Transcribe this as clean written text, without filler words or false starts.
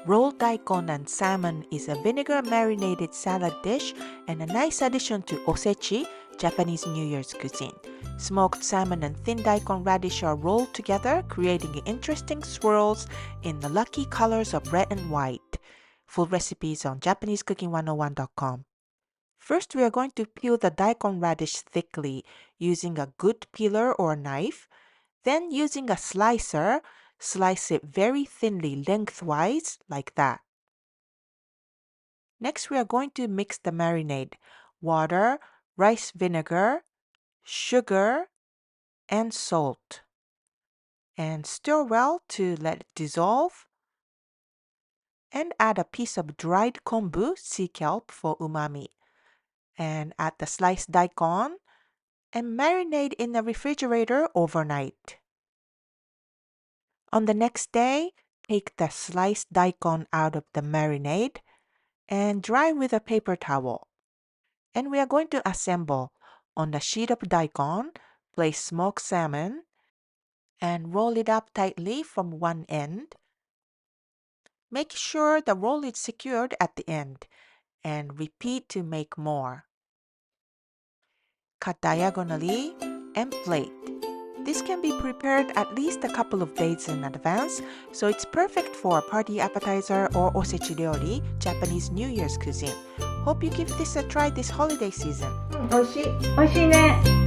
Rolled Daikon and Salmon is a vinegar-marinated salad dish and a nice addition to Osechi, Japanese New Year's cuisine. Smoked salmon and thin daikon radish are rolled together, creating interesting swirls in the lucky colors of red and white. Full recipes on JapaneseCooking101.com. First, we are going to peel the daikon radish thickly using a good peeler or knife. Then, using a slicer, slice it very thinly lengthwise like that. Next, we are going to mix the marinade: water, rice vinegar, sugar, and salt. And stir well to let it dissolve. And add a piece of dried kombu, sea kelp, for umami. And add the sliced daikon and marinate in the refrigerator overnight. On the next day, take the sliced daikon out of the marinade and dry with a paper towel. And we are going to assemble. On the sheet of daikon, place smoked salmon and roll it up tightly from one end. Make sure the roll is secured at the end and repeat to make more. Cut diagonally and plate. This can be prepared at least a couple of days in advance, so it's perfect for a party appetizer or osechi ryori, Japanese New Year's cuisine. Hope you give this a try this holiday season. 美味しい。美味しいね。